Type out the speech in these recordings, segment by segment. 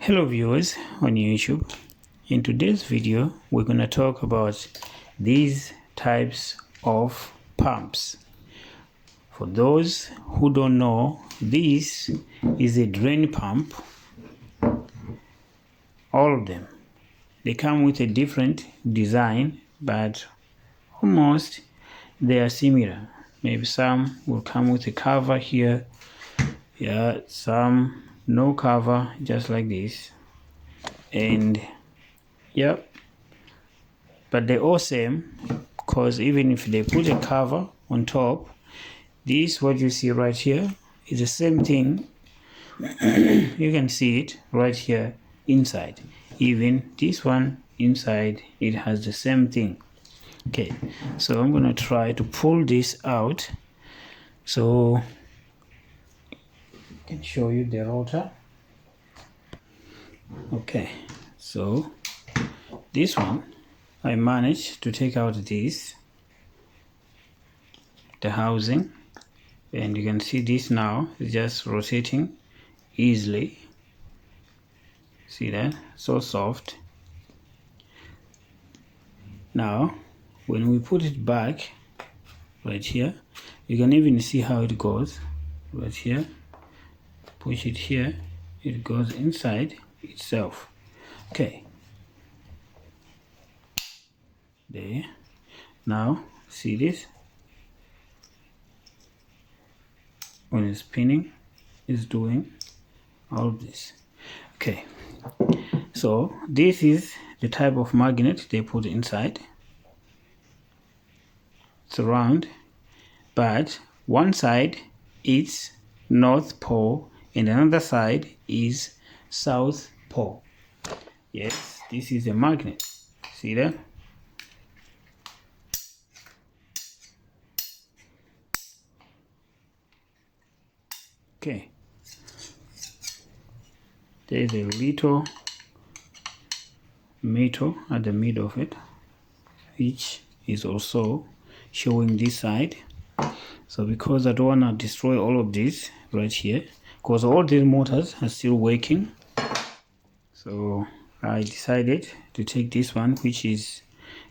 Hello viewers on YouTube. In today's video we're going to talk about these types of pumps. For those who don't know, this is a drain pump. All of them, they come with a different design, but almost they are similar. Maybe some will come with a cover here, some no cover, just like this, and but they're all same, because even if they put a cover on top, this what you see right here is the same thing. You can see it right here inside. Even this one inside, it has the same thing. Okay, so I'm gonna try to pull this out so I can show you the rotor. Okay, so this one I managed to take out the housing, and you can see this now is just rotating easily. See that? So soft. Now when we put it back right here, you can even see how it goes right here. Push it here, it goes inside itself. Okay, there. Now see this, when it's spinning, it's doing all of this. Okay, so this is the type of magnet they put inside. It's round, but one side is North Pole and another side is South Pole. Yes, this is a magnet. See that? Okay, there's a little metal at the middle of it, which is also showing this side. So because I don't want to destroy all of this right here, because all these motors are still working, so I decided to take this one, which is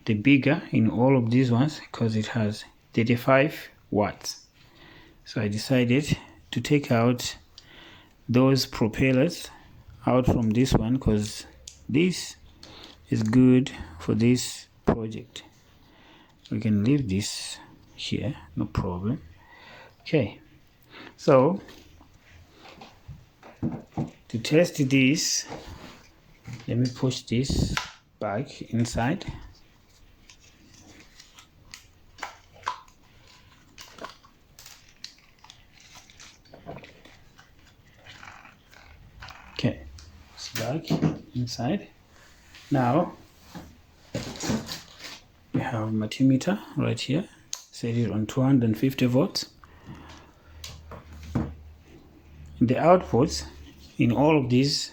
the bigger in all of these ones, because it has 35 watts. So I decided to take out those propellers out from this one, because this is good for this project. We can leave this here, no problem. Okay, so to test this, let me push this back inside. Okay, it's back inside. Now we have multimeter right here, set it on 250 volts. The outputs in all of these,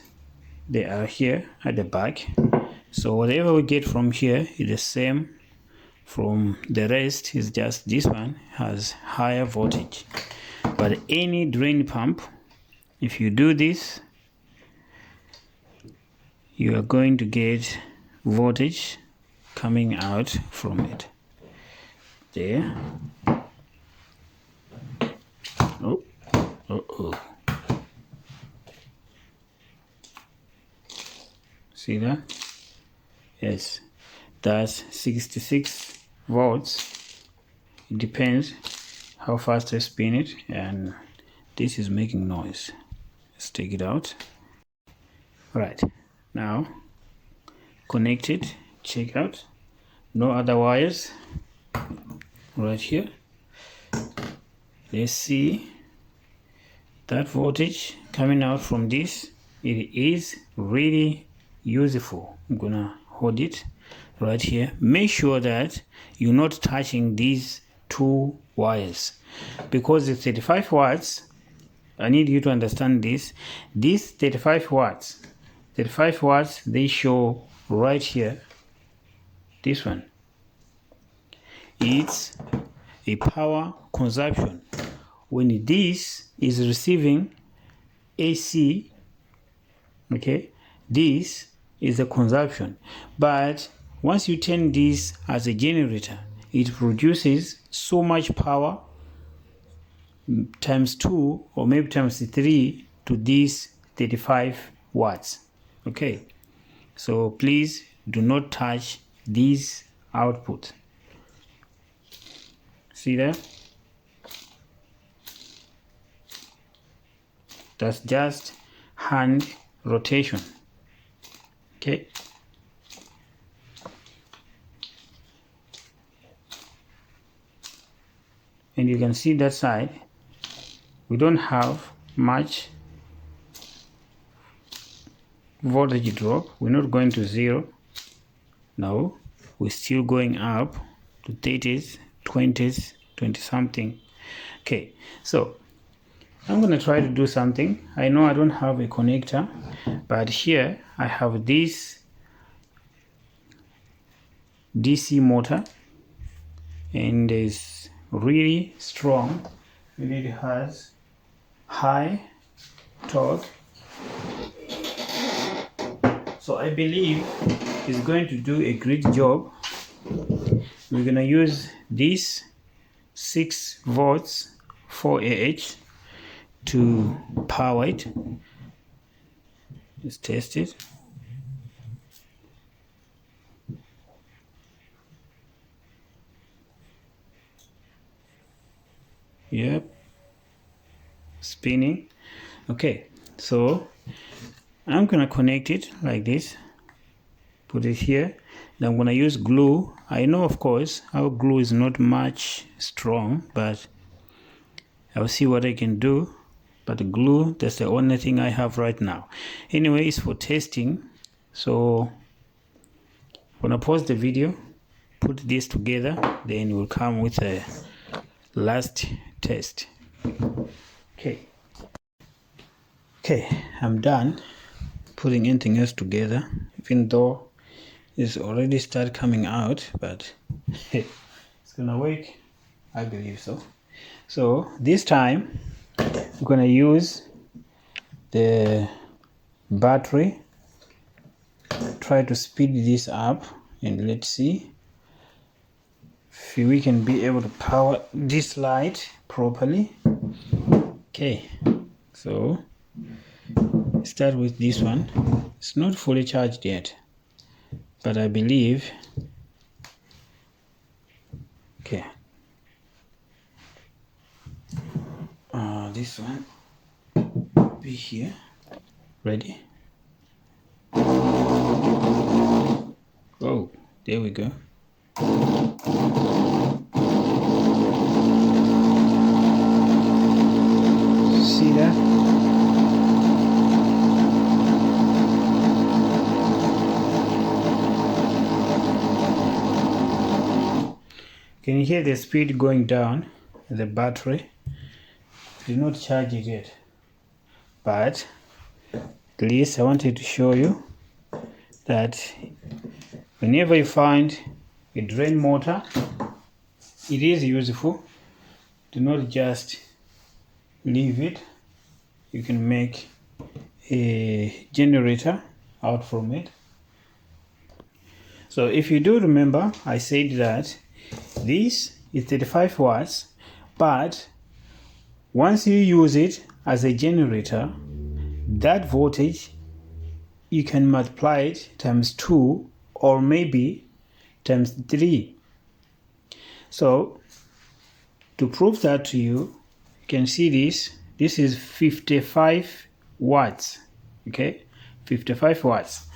they are here at the back, so whatever we get from here is the same from the rest. Is just this one has higher voltage. But any drain pump, if you do this, you are going to get voltage coming out from it. There. Oh. See that? Yes, that's 66 volts. It depends how fast I spin it, and this is making noise. Let's take it out. Right, now connect it. Check out, no other wires right here. Let's see that voltage coming out from this. It is really useful. I'm gonna hold it right here. Make sure that you're not touching these two wires, because it's 35 watts. I need you to understand this. These 35 watts, they show right here. This one, it's a power consumption. When this is receiving AC, okay, this is the consumption. But once you turn this as a generator, it produces so much power times 2 or maybe times 3 to this 35 watts. Okay, so please do not touch this output. See that? That's just hand rotation. Okay, and you can see that side we don't have much voltage drop. We're not going to 0. No, we're still going up to 30s, 20s, 20 something. Okay, so I'm gonna try to do something. I know I don't have a connector, but here I have this DC motor, and it's really strong, and it has high torque. So I believe it's going to do a great job. We're gonna use this 6 volts 4AH to power it. Let's test it. Yep, spinning. Okay, so I'm gonna connect it like this, put it here. Then I'm gonna use glue. I know, of course, our glue is not much strong, but I'll see what I can do. But the glue, that's the only thing I have right now. Anyway, it's for testing. So I'm gonna pause the video, put this together, then we'll come with a last test. Okay, I'm done putting anything else together, even though it's already started coming out, but it's gonna work, I believe so. So this time I'm gonna use the battery, try to speed this up, and let's see if we can be able to power this light properly. Okay, so start with this one. It's not fully charged yet, but I believe, okay, this one be here. Ready? Oh, there we go. See that? Can you hear the speed going down? The battery did not charge it yet, but at least I wanted to show you that whenever you find a drain motor, it is useful. Do not just leave it. You can make a generator out from it. So if you do remember, I said that this is 35 watts, but once you use it as a generator, that voltage you can multiply it times 2 or maybe times 3. So to prove that to you, you can see this is 55 watts. Okay, 55 watts.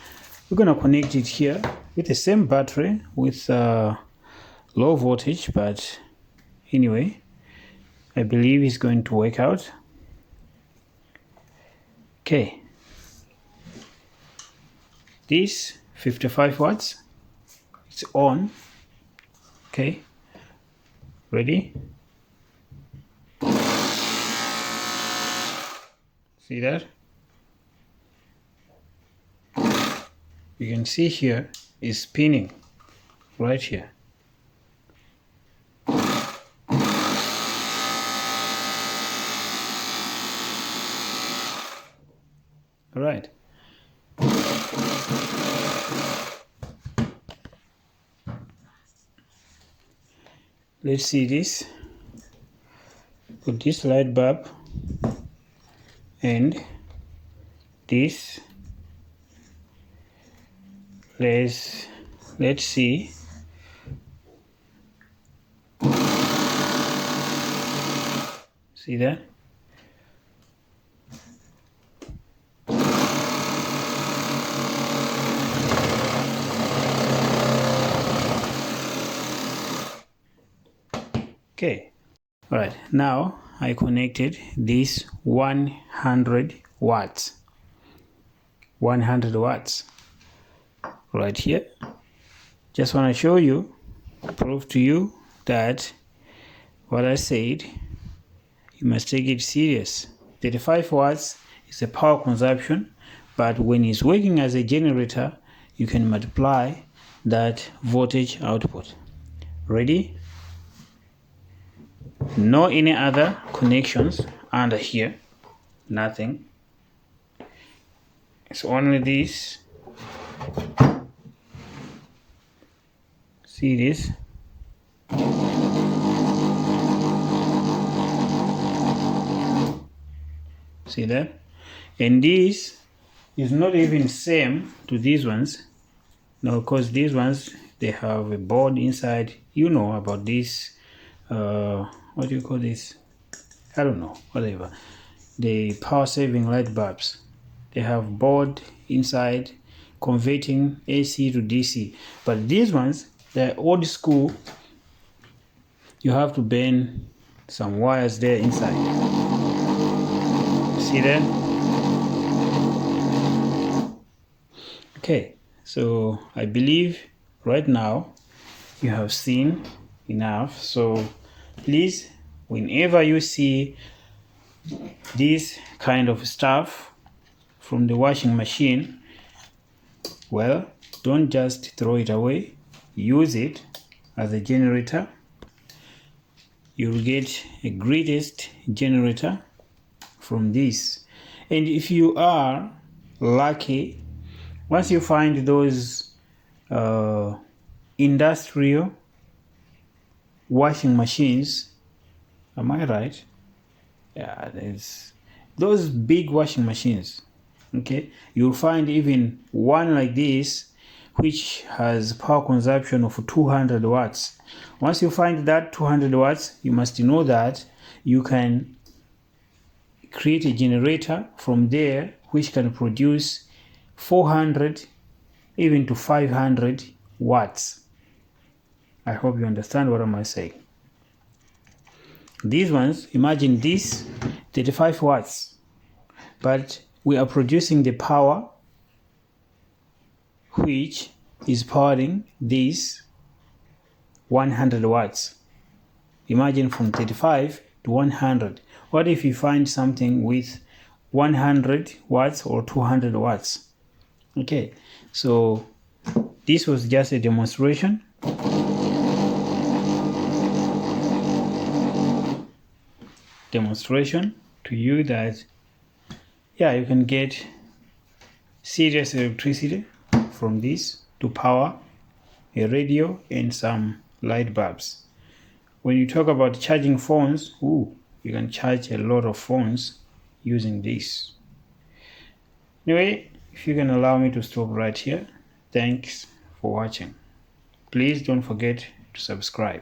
We're gonna connect it here with the same battery with low voltage, but anyway, I believe it's going to work out. Okay, this 55 watts, it's on. Okay, ready? See that? You can see here is spinning right here. All right. let's see this. Put this light bulb and this. Let's see. See that? Okay. All right. Now I connected this 100 watts. 100 watts. Right here. Just want to show you, prove to you that what I said, you must take it serious. 35 watts is a power consumption, but when it's working as a generator, you can multiply that voltage output. Ready? No any other connections under here, nothing. It's only this. See this? See that? And this is not even same to these ones. No, because these ones, they have a board inside. You know about this. What do you call this? I don't know, whatever. The power saving light bulbs. They have board inside converting AC to DC. But these ones, they're old school. You have to burn some wires there inside. See that? Okay, so I believe right now you have seen enough. So please, whenever you see this kind of stuff from the washing machine, well, don't just throw it away. Use it as a generator. You'll get a greatest generator from this. And if you are lucky, once you find those industrial washing machines, am I right? Yeah, there's those big washing machines. Okay, you'll find even one like this which has power consumption of 200 watts. Once you find that 200 watts, you must know that you can create a generator from there which can produce 400 even to 500 watts. I hope you understand what am I saying. These ones, imagine this 35 watts, but we are producing the power which is powering this 100 watts. Imagine from 35 to 100. What if you find something with 100 watts or 200 watts? Okay, so this was just a demonstration. To you that, yeah, you can get serious electricity from this to power a radio and some light bulbs. When you talk about charging phones, you can charge a lot of phones using this. Anyway, if you can allow me to stop right here, thanks for watching. Please don't forget to subscribe.